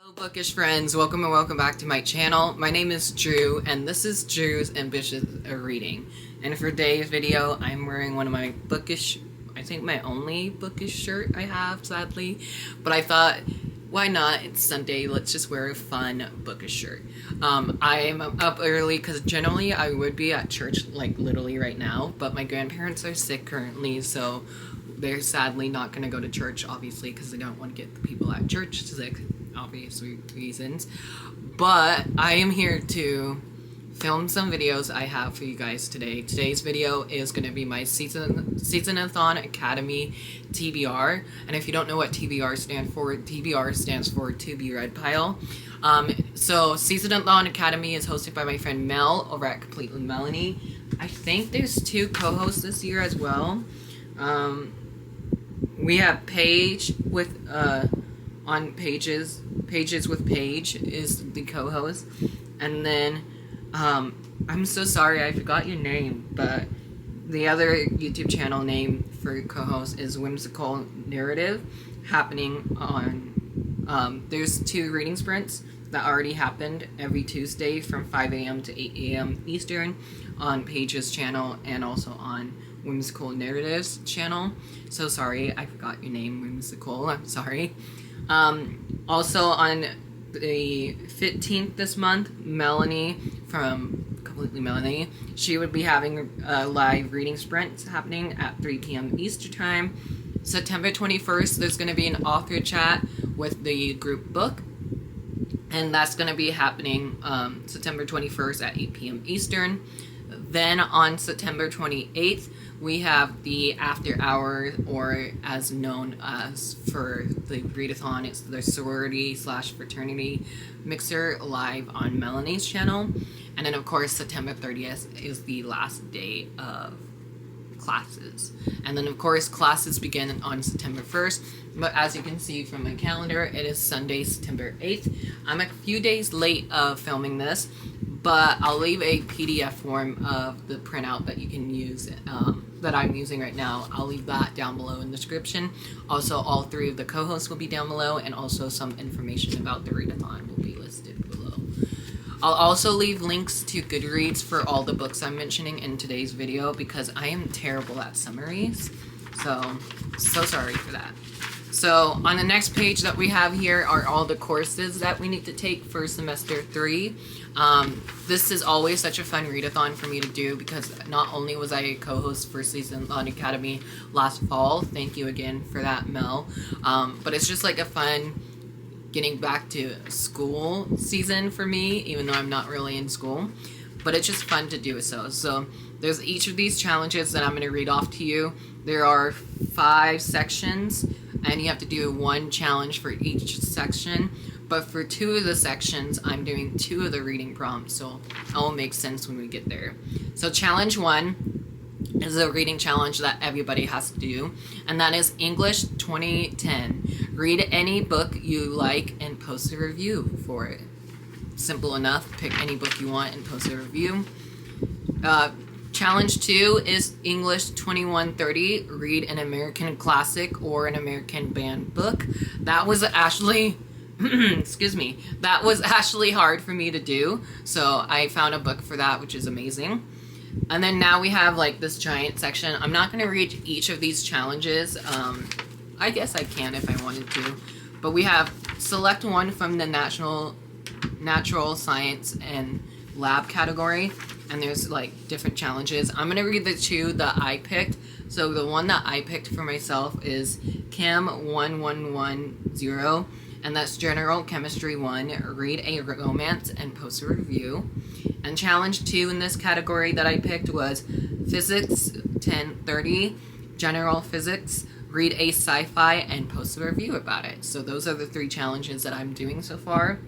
Hello bookish friends, welcome and welcome back to my channel. My name is Drew and this is Drew's Ambitious Reading. And for today's video, I'm wearing one of my bookish, I think my only bookish shirt I have, sadly. But I thought, why not? It's Sunday, let's just wear a fun bookish shirt. I am up early because generally I would be at church like literally right now, but my grandparents are sick currently, so they're sadly not going to go to church, obviously, because they don't want to get the people at church sick, obvious reasons. But I am here to film some videos I have for you guys today. Today's video is going to be my Seasonathon Academy TBR. And if you don't know what TBR stands for To Be Read Pile. So Seasonathon Academy is hosted by my friend Mel over at Completely Melanie. I think there's 2 co-hosts this year as well. We have Paige with on Pages with Paige is the co-host, and then I'm so sorry I forgot your name, but the other YouTube channel name for co-host is Whimsical Narrative, happening on there's 2 reading sprints that already happened every Tuesday from 5 a.m. to 8 a.m. Eastern on Paige's channel and also on Whimsical Narratives channel. So sorry, I forgot your name, Whimsical. I'm sorry. Also on the 15th this month, Melanie from Completely Melanie, she would be having a live reading sprint happening at 3 p.m. Eastern Time. September 21st, there's going to be an author chat with the group book, and that's going to be happening September 21st at 8 p.m. Eastern. Then on September 28th, we have the after hour, or as known as for the readathon, it's the sorority/fraternity mixer live on Melanie's channel. And then of course September 30th is the last day of classes. And then of course classes begin on September 1st, but as you can see from my calendar, it is Sunday, September 8th. I'm a few days late of filming this, but I'll leave a PDF form of the printout that you can use, that I'm using right now. I'll leave that down below in the description. Also, all 3 of the co-hosts will be down below, and also some information about the readathon will be listed below. I'll also leave links to Goodreads for all the books I'm mentioning in today's video, because I am terrible at summaries. So sorry for that. So on the next page that we have here are all the courses that we need to take for semester 3. This is always such a fun readathon for me to do, because not only was I a co-host for Seasonathon Academy last fall, thank you again for that, Mel, but it's just like a fun getting back to school season for me, even though I'm not really in school, but it's just fun to do so. So there's each of these challenges that I'm going to read off to you. There are 5 sections, and you have to do 1 challenge for each section. But for 2 of the sections, I'm doing 2 of the reading prompts, so it will make sense when we get there. So challenge 1 is a reading challenge that everybody has to do, and that is English 2010. Read any book you like and post a review for it. Simple enough. Pick any book you want and post a review. Challenge 2 is English 2130. Read an American classic or an American banned book. That was actually excuse me, that was actually hard for me to do, so I found a book for that, which is amazing. And then now we have like this giant section. I'm not going to read each of these challenges. I guess I can if I wanted to, but we have select one from the natural science and lab category, and there's like different challenges. I'm going to read the 2 that I picked. So the one that I picked for myself is Chem 1110, and that's General Chemistry 1. Read a romance and post a review. And challenge 2 in this category that I picked was Physics 1030, General Physics. Read a sci-fi and post a review about it. So those are the 3 challenges that I'm doing so far.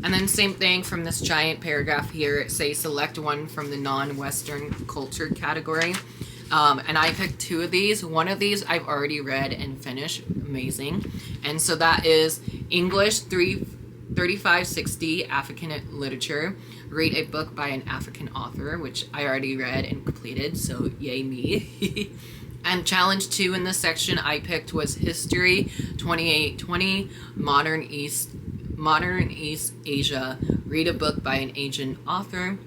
And then same thing from this giant paragraph here. It says select one from the non-Western culture category. And I picked 2 of these. One of these I've already read and finished. Amazing. And so that is English 3560, African literature. Read a book by an African author, which I already read and completed, so yay me. And challenge 2 in this section I picked was History 2820, Modern East Modern East Asia, read a book by an Asian author.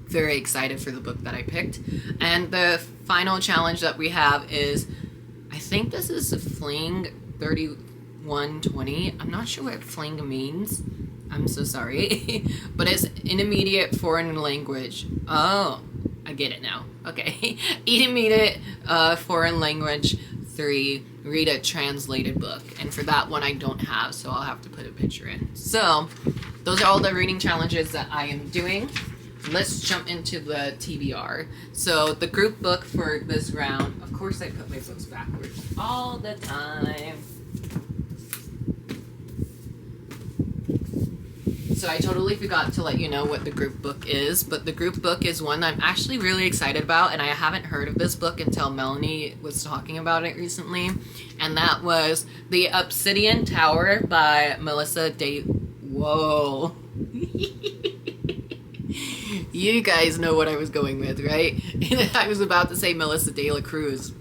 Very excited for the book that I picked. And the final challenge that we have is, I think this is Fling 3120. I'm not sure what Fling means. I'm so sorry. But it's intermediate foreign language. Oh, I get it now. Okay. Intermediate foreign language 3. Read a translated book. And for that one I don't have, so I'll have to put a picture in. So those are all the reading challenges that I am doing. Let's jump into the TBR. So the group book for this round, of course I put my books backwards all the time. So I totally forgot to let you know what the group book is, but the group book is one I'm actually really excited about, and I haven't heard of this book until Melanie was talking about it recently, and that was The Obsidian Tower by Melissa De... Whoa. You guys know what I was going with, right? I was about to say Melissa De La Cruz.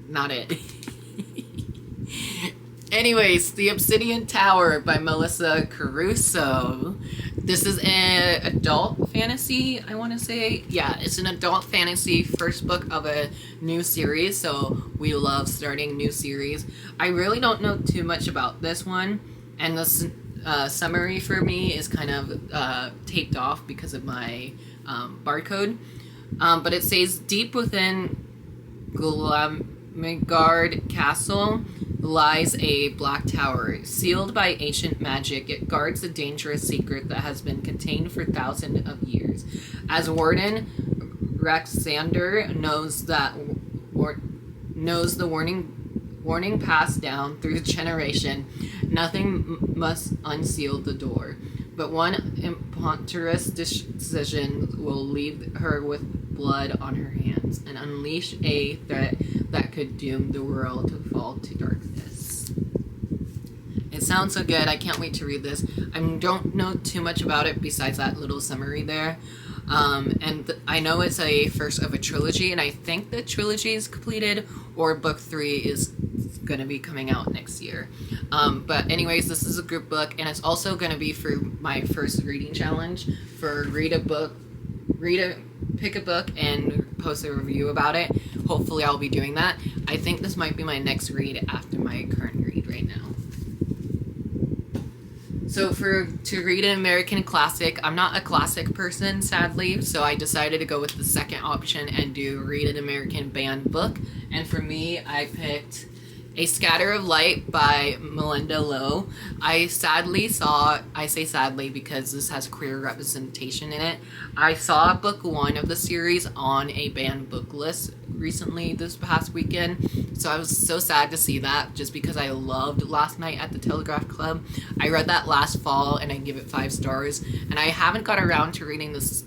Not it. Anyways, The Obsidian Tower by Melissa Caruso. This is an adult fantasy, I want to say. Yeah, it's an adult fantasy first book of a new series, so we love starting new series. I really don't know too much about this one, and the summary for me is kind of taped off because of my barcode. But it says, deep within Glamigard Castle lies a black tower. Sealed by ancient magic, it guards a dangerous secret that has been contained for thousands of years. As warden, Rexander knows the warning passed down through generation. Nothing must unseal the door. But one imponderous decision will leave her with blood on her hands and unleash a threat that could doom the world to fall to darkness. It sounds so good. I can't wait to read this. I don't know too much about it besides that little summary there. I know it's a first of a trilogy, and I think the trilogy is completed, or book 3 is going to be coming out next year. But anyways, this is a group book, and it's also going to be for my first reading challenge for pick a book and post a review about it. Hopefully I'll be doing that. I think this might be my next read after my current read right now. So to read an American classic, I'm not a classic person, sadly, so I decided to go with the second option and do read an American banned book. And for me, I picked A Scatter of Light by Melinda Lowe. I say sadly because this has queer representation in it. I saw book 1 of the series on a banned book list recently this past weekend, so I was so sad to see that, just because I loved Last Night at the Telegraph Club. I read that last fall and I give it 5 stars, and I haven't got around to reading this.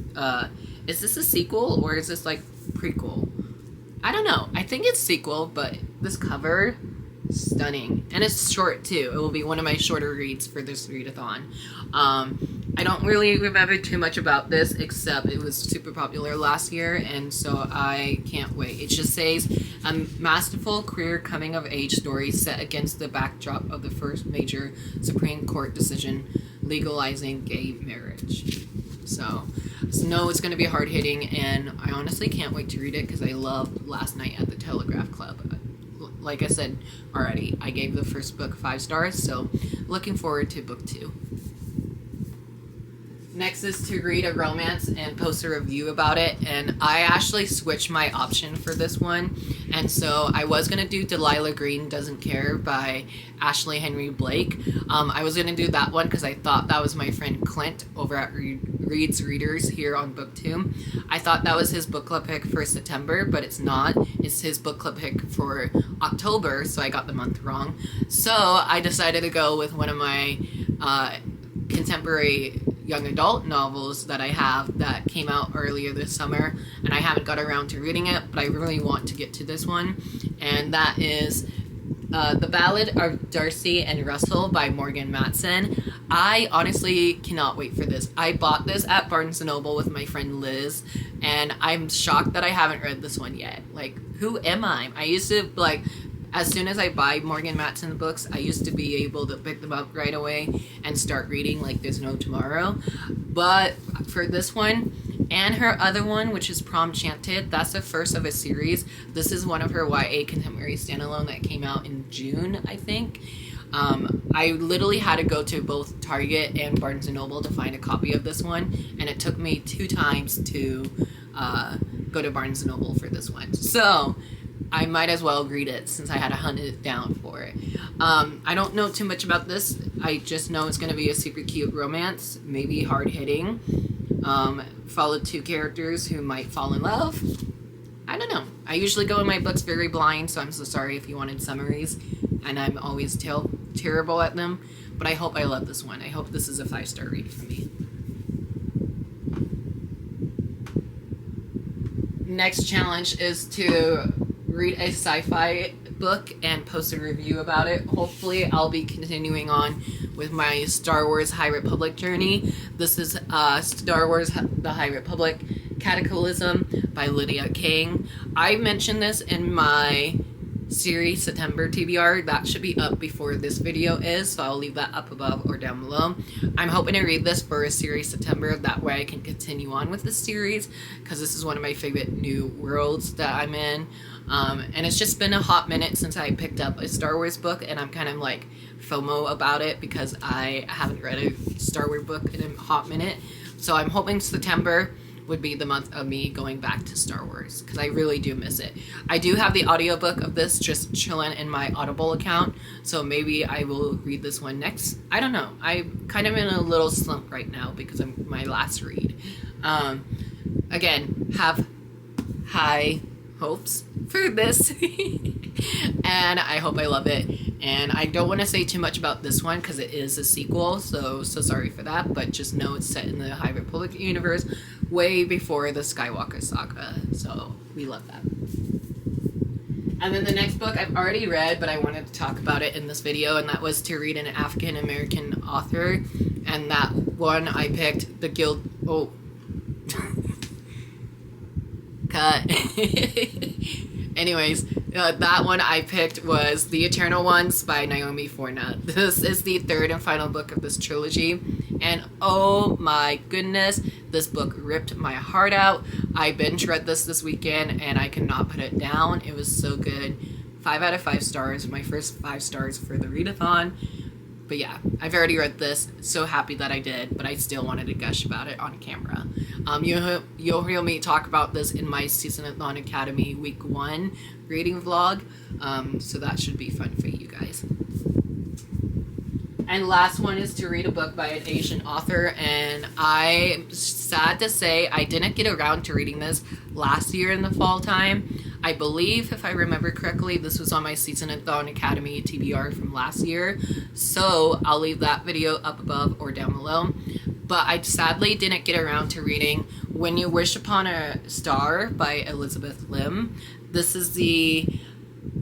Is this a sequel or is this like prequel? I don't know. I think it's sequel, but this cover, stunning, and it's short too. It will be one of my shorter reads for this readathon. I don't really remember too much about this, except it was super popular last year, and so I can't wait. It just says a masterful queer coming of age story set against the backdrop of the first major Supreme Court decision legalizing gay marriage. So no, it's going to be hard hitting, and I honestly can't wait to read it because I loved Last Night at the Telegraph Club. Like I said already, I gave the first book 5 stars, so looking forward to book 2. Next is to read a romance and post a review about it, and I actually switched my option for this one, and so I was going to do Delilah Green Doesn't Care by Ashley Henry Blake. I was going to do that one because I thought that was my friend Clint over at Reads Readers here on book 2. I thought that was his book club pick for September, but it's not. It's his book club pick for October, so I got the month wrong. So I decided to go with one of my contemporary young adult novels that I have that came out earlier this summer, and I haven't got around to reading it, but I really want to get to this one, and that is The Ballad of Darcy and Russell by Morgan Matson. I honestly cannot wait for this. I bought this at Barnes & Noble with my friend Liz, and I'm shocked that I haven't read this one yet. Like, who am I? I used to, as soon as I buy Morgan Matson books, I used to be able to pick them up right away and start reading like there's no tomorrow. But for this one and her other one, which is Prom Chanted, that's the first of a series. This is one of her YA contemporary standalone that came out in June, I think. I literally had to go to both Target and Barnes & Noble to find a copy of this one, and it took me 2 times to go to Barnes & Noble for this one. So I might as well read it since I had to hunt it down for it. I don't know too much about this. I just know it's going to be a super cute romance, maybe hard-hitting. Follow 2 characters who might fall in love. I don't know. I usually go in my books very blind, so I'm so sorry if you wanted summaries, and I'm always terrible at them, but I hope I love this one. I hope this is a 5-star read for me. Next challenge is to read a sci-fi book and post a review about it. Hopefully I'll be continuing on with my Star Wars High Republic journey. This is Star Wars The High Republic Cataclysm by Lydia King. I mentioned this in my Seasonathon TBR. That should be up before this video is, so I'll leave that up above or down below. I'm hoping to read this for a Seasonathon, that way I can continue on with this series, because this is one of my favorite new worlds that I'm in. And it's just been a hot minute since I picked up a Star Wars book, and I'm kind of like FOMO about it because I haven't read a Star Wars book in a hot minute. So I'm hoping September would be the month of me going back to Star Wars, because I really do miss it. I do have the audiobook of this just chilling in my Audible account, so maybe I will read this one next. I don't know. I'm kind of in a little slump right now because of my last read. Again, have high hopes for this and I hope I love it. And I don't want to say too much about this one because it is a sequel, so sorry for that, but just know it's set in the High Republic universe way before the Skywalker saga, so we love that. And then the next book I've already read, but I wanted to talk about it in this video, and that was To Read an African American Author. And that one I picked, The Guild... Oh. Cut. Anyways, that one I picked was The Eternal Ones by Naomi Forna. This is the 3rd and final book of this trilogy, and oh my goodness, this book ripped my heart out. I binge read this weekend, and I could not put it down. It was so good. 5 out of 5 stars, my first 5 stars for the readathon. But yeah, I've already read this, so happy that I did, but I still wanted to gush about it on camera. You'll hear me talk about this in my Seasonathon Academy Week 1 reading vlog, so that should be fun for you guys. And last one is to read a book by an Asian author, and I'm sad to say I didn't get around to reading this last year in the fall time. I believe, if I remember correctly, this was on my Seasonathon Academy TBR from last year, so I'll leave that video up above or down below. But I sadly didn't get around to reading When You Wish Upon a Star by Elizabeth Lim. This is the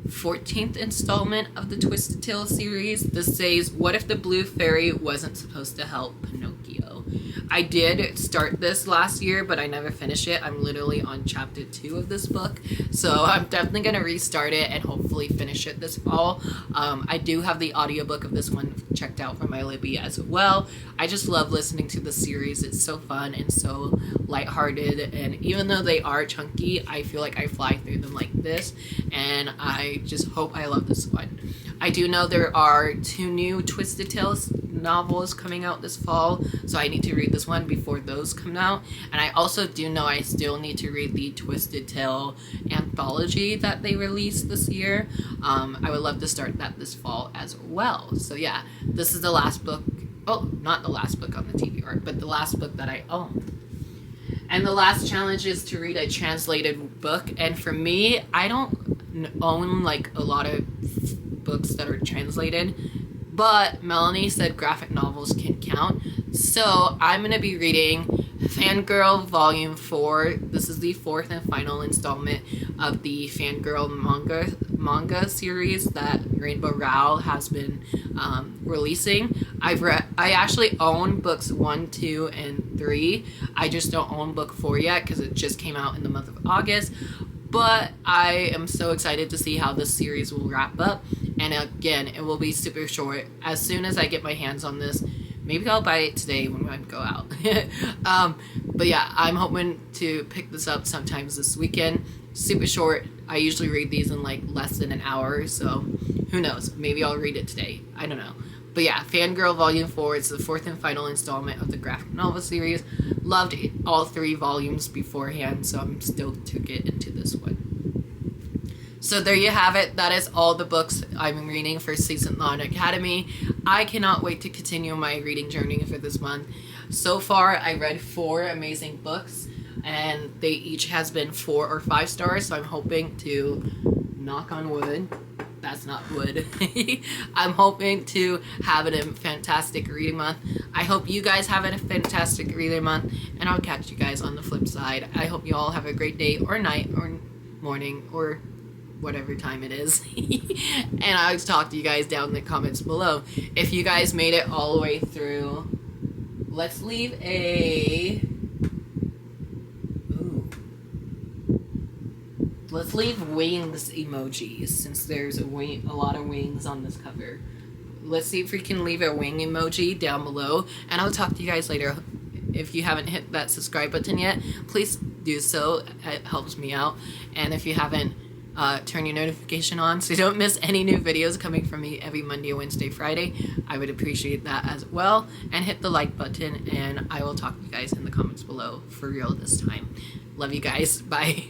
14th installment of the Twisted Tale series. This says, what if the blue fairy wasn't supposed to help Pinocchio? I did start this last year, but I never finished it. I'm literally on chapter 2 of this book, so I'm definitely going to restart it and hopefully finish it this fall. I do have the audiobook of this one checked out from my Libby as well. I just love listening to the series. It's so fun and so lighthearted, and even though they are chunky, I feel like I fly through them like this, and I just hope I love this one. I do know there are 2 new Twisted Tales novels coming out this fall, so I need to read this one before those come out. And I also do know I still need to read the Twisted Tale anthology that they released this year. I would love to start that this fall as well. So yeah, this is the last book. Oh, not the last book on the TBR, but the last book that I own. And the last challenge is to read a translated book. And for me, I don't own like a lot of books that are translated, but Melanie said graphic novels can count, so I'm going to be reading Fangirl Volume 4. This is the 4th and final installment of the Fangirl manga series that Rainbow Rowell has been releasing. I actually own books 1, 2, and 3. I just don't own book 4 yet because it just came out in the month of August. But I am so excited to see how this series will wrap up. And again, it will be super short. As soon as I get my hands on this, maybe I'll buy it today when I go out. But yeah, I'm hoping to pick this up sometimes this weekend. Super short. I usually read these in like less than an hour, so who knows? Maybe I'll read it today. I don't know. But yeah, Fangirl Volume 4 is the 4th and final installment of the graphic novel series. Loved all 3 volumes beforehand, so I'm still to get into this one. So there you have it. That is all the books I'm reading for Seasonathon Academy. I cannot wait to continue my reading journey for this month. So far, I read 4 amazing books, and they each has been 4 or 5 stars, so I'm hoping to, knock on wood, that's not wood. I'm hoping to have a fantastic reading month. I hope you guys have a fantastic reading month, and I'll catch you guys on the flip side. I hope you all have a great day or night or morning or whatever time it is. And I'll talk to you guys down in the comments below. If you guys made it all the way through, let's leave a... Let's leave wings emojis, since there's a lot of wings on this cover. Let's see if we can leave a wing emoji down below, and I'll talk to you guys later. If you haven't hit that subscribe button yet, please do so. It helps me out. And if you haven't, turn your notification on so you don't miss any new videos coming from me every Monday, Wednesday, Friday. I would appreciate that as well. And hit the like button, and I will talk to you guys in the comments below for real this time. Love you guys. Bye.